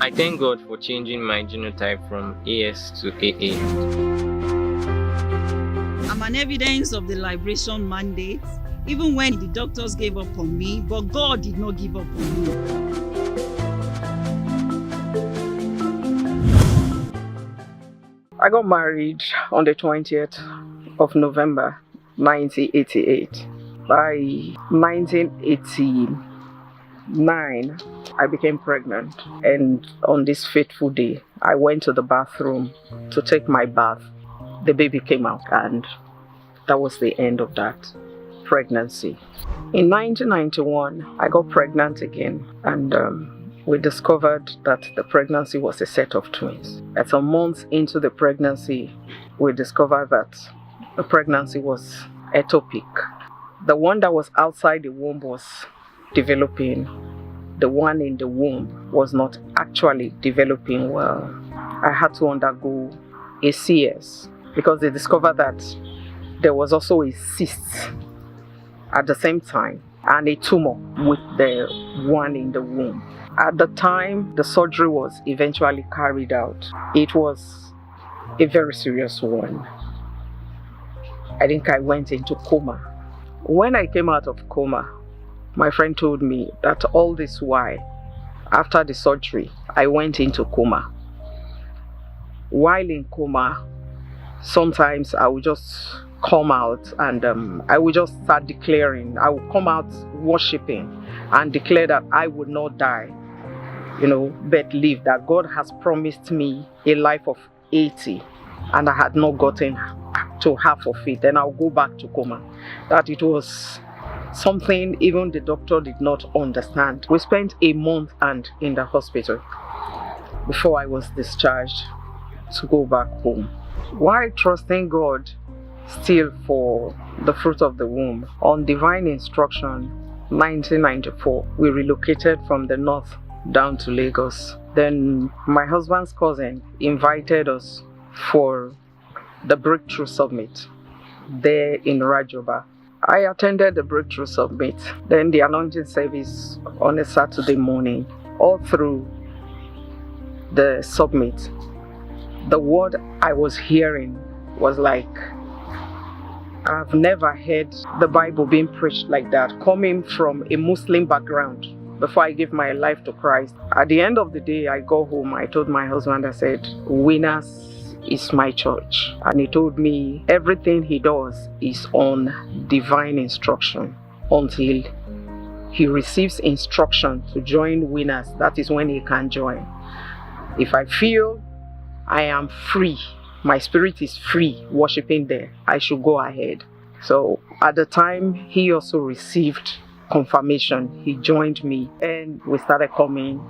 I thank God for changing my genotype from AS to AA. I'm an evidence of the liberation mandate, even when the doctors gave up on me, but God did not give up on me. I got married on the 20th of November 1988. By 1989, I became pregnant, and on this fateful day, I went to the bathroom to take my bath. The baby came out, and that was the end of that pregnancy. In 1991, I got pregnant again, and we discovered that the pregnancy was a set of twins. At some months into the pregnancy, we discovered that the pregnancy was ectopic. The one that was outside the womb was developing. The one in the womb was not actually developing well. I had to undergo a CS because they discovered that there was also a cyst at the same time and a tumor with the one in the womb. At the time the surgery was eventually carried out, it was a very serious one. I think I went into coma. When I came out of coma, my friend told me that all this while, after the surgery, I went into coma. While in coma, sometimes I would just come out and I would just start declaring. I would come out worshiping and declare that I would not die, but live, that God has promised me a life of 80 and I had not gotten to half of it. Then I'll go back to coma. That it was something even the doctor did not understand. We spent a month in the hospital before I was discharged to go back home. While trusting God still for the fruit of the womb, on divine instruction, 1994, we relocated from the north down to Lagos. Then my husband's cousin invited us for the Breakthrough Summit there in Rajoba. I attended the Breakthrough Summit, then the anointing service on a Saturday morning. All through the summit, the word I was hearing was like, I've never heard the Bible being preached like that, coming from a Muslim background before I gave my life to Christ. At the end of the day, I go home, I told my husband, I said, Winners is my church. And he told me everything he does is on divine instruction until he receives instruction to join Winners. That is when he can join. If I feel I am free, my spirit is free worshiping there, I should go ahead. So at the time, he also received confirmation. He joined me and we started coming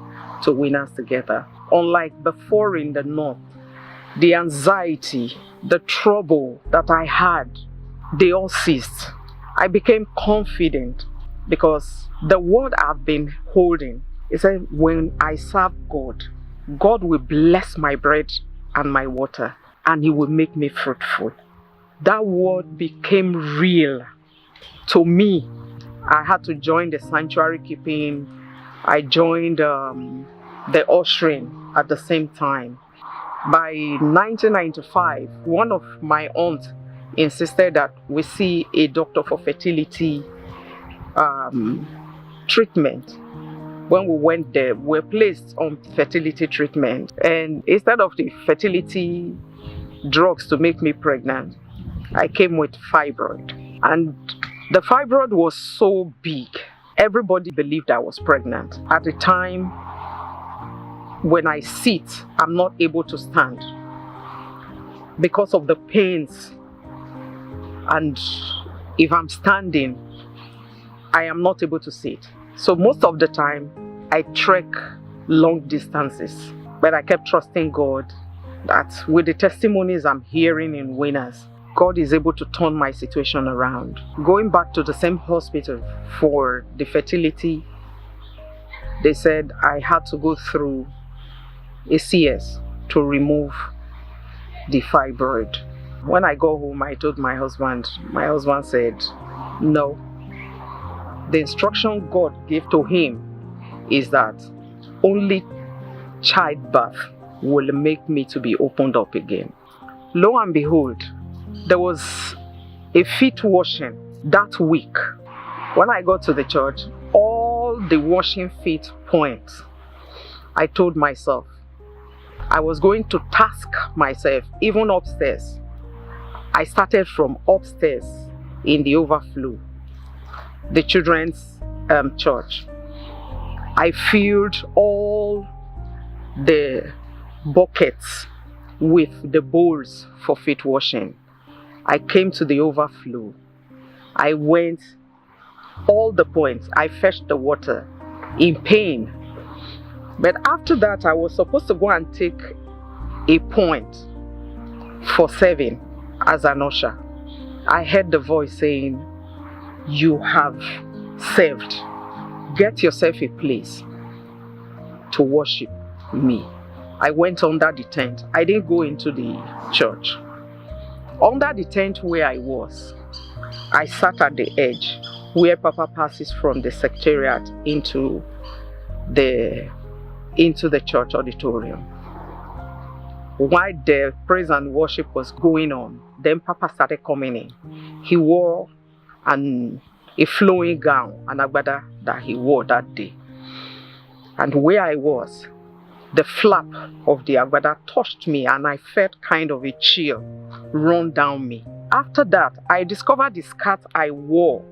to Winners together. Unlike before in the north, the anxiety, the trouble that I had, they all ceased. I became confident because the word I've been holding, it said, when I serve God, God will bless my bread and my water, and He will make me fruitful. That word became real to me. I had to join the sanctuary keeping. I joined the ushering at the same time. By 1995, one of my aunts insisted that we see a doctor for fertility treatment. When we went there, we were placed on fertility treatment. And instead of the fertility drugs to make me pregnant, I came with fibroid. And the fibroid was so big, everybody believed I was pregnant. At the time, when I sit, I'm not able to stand because of the pains. And if I'm standing, I am not able to sit. So most of the time, I trek long distances. But I kept trusting God that with the testimonies I'm hearing in Winners, God is able to turn my situation around. Going back to the same hospital for the fertility, they said I had to go through a CS to remove the fibroid. When I go home, I told my husband said, no. The instruction God gave to him is that only childbirth will make me to be opened up again. Lo and behold, there was a feet washing that week. When I got to the church, all the washing feet points, I told myself I was going to task myself, even upstairs. I started from upstairs in the overflow, the children's church. I filled all the buckets with the bowls for feet washing. I came to the overflow. I went all the points. I fetched the water in pain. But after that, I was supposed to go and take a point for serving as an usher. I heard the voice saying, "You have served. Get yourself a place to worship me." I went under the tent. I didn't go into the church. Under the tent where I was, I sat at the edge where Papa passes from the secretariat into the church auditorium. While the praise and worship was going on, then Papa started coming in. He wore a flowing gown, an agbada that he wore that day. And where I was, the flap of the agbada touched me and I felt kind of a chill run down me. After that, I discovered the skirt I wore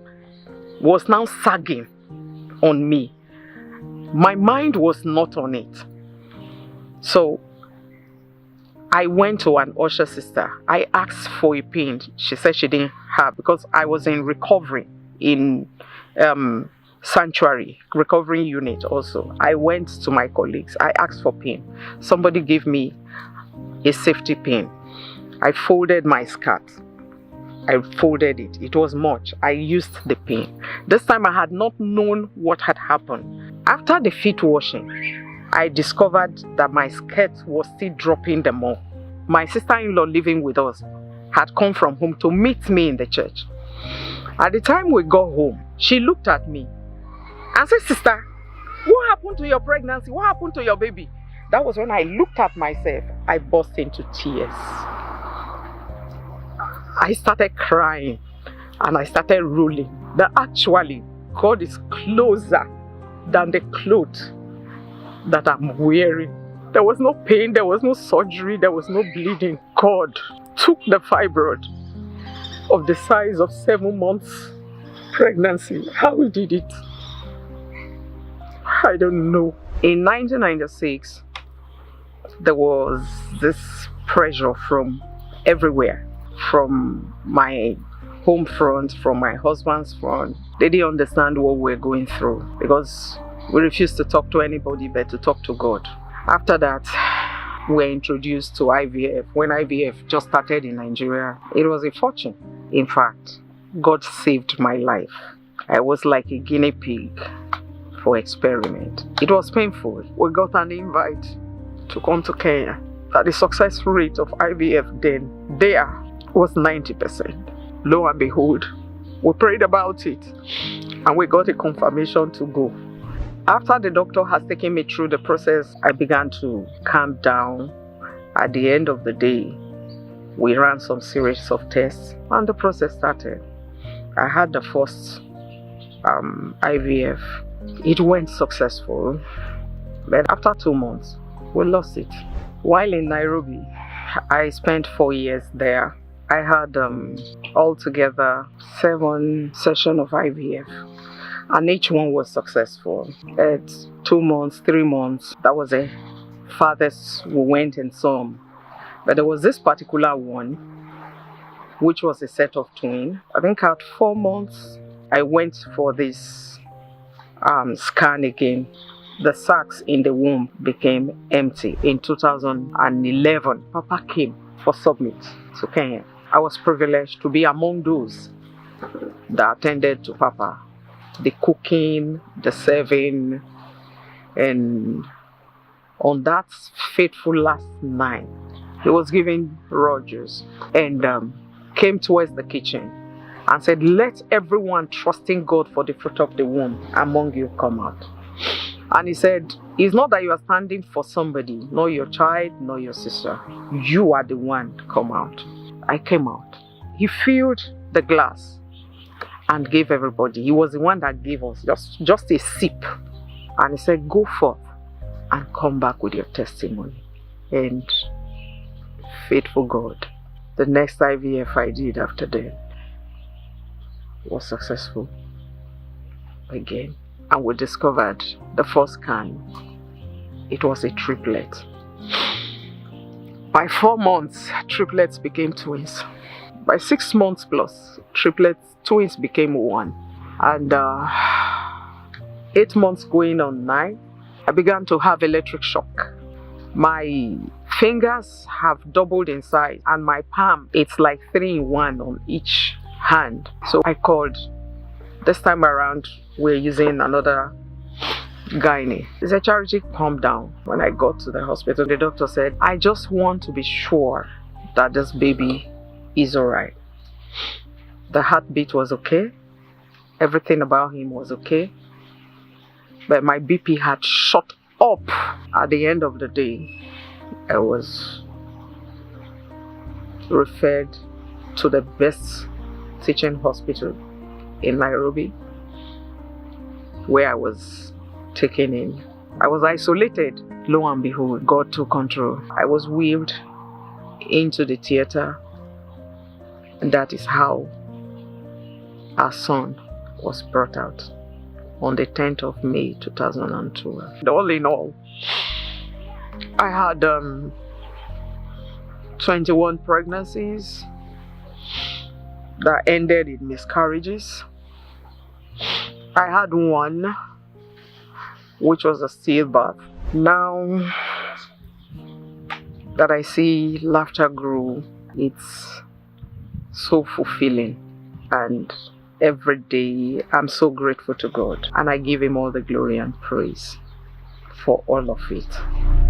was now sagging on me. My mind was not on it. So I went to an usher sister. I asked for a pin. She said she didn't have, because I was in recovery in sanctuary, recovery unit also. I went to my colleagues. I asked for pin. Somebody gave me a safety pin. I folded my skirt. I folded it. It was much. I used the pin. This time I had not known what had happened. After the feet washing, I discovered that my skirt was still dropping the more. My sister-in-law living with us had come from home to meet me in the church. At the time we got home, she looked at me and said, "Sister, what happened to your pregnancy? What happened to your baby?" That was when I looked at myself. I burst into tears. I started crying and I started rolling. That actually God is closer than the clothes that I'm wearing. There was no pain, there was no surgery, there was no bleeding. God took the fibroid of the size of 7 months pregnancy. How he did it, I don't know. In 1996, there was this pressure from everywhere, from my home front, from my husband's front. They didn't understand what we're going through because we refused to talk to anybody but to talk to God. After that, we were introduced to IVF. When IVF just started in Nigeria, it was a fortune. In fact, God saved my life. I was like a guinea pig for experiment. It was painful. We got an invite to come to Kenya. That the success rate of IVF then there was 90%. Lo and behold, we prayed about it and we got a confirmation to go. After the doctor has taken me through the process, I began to calm down. At the end of the day, we ran some series of tests and the process started. I had the first IVF. It went successful, but after 2 months, we lost it. While in Nairobi, I spent 4 years there. I had altogether 7 sessions of IVF. And each one was successful. At 2 months, 3 months, that was the farthest we went in some. But there was this particular one, which was a set of twins. I think at 4 months, I went for this scan again. The sacs in the womb became empty. In 2011, Papa came for submit to Kenya. I was privileged to be among those that attended to Papa. The cooking, the serving, and on that fateful last night, he was giving raw juice and came towards the kitchen and said, "Let everyone trusting God for the fruit of the womb among you come out." And he said, it's not that you are standing for somebody, nor your child, nor your sister. You are the one to come out. I came out. He filled the glass and gave everybody. He was the one that gave us just a sip. And he said, go forth and come back with your testimony. And faithful God, the next IVF I did after that was successful again. And we discovered the first scan, it was a triplet. By 4 months, triplets became twins. By 6 months plus, twins became one. And 8 months going on 9, I began to have electric shock. My fingers have doubled in size, and my palm, it's like 3 in 1 on each hand. So I called. This time around, we're using another gynae. He said, Charity, calm down. When I got to the hospital, the doctor said, I just want to be sure that this baby is alright. The heartbeat was okay. Everything about him was okay. But my BP had shot up. At the end of the day, I was referred to the best teaching hospital in Nairobi, where I was taken in. I was isolated. Lo and behold, God took control. I was wheeled into the theater, and that is how our son was brought out on the 10th of May 2012. All in all, I had 21 pregnancies that ended in miscarriages. I had one which was a stillbirth. Now that I see laughter grow, it's so fulfilling, and every day I'm so grateful to God, and I give him all the glory and praise for all of it.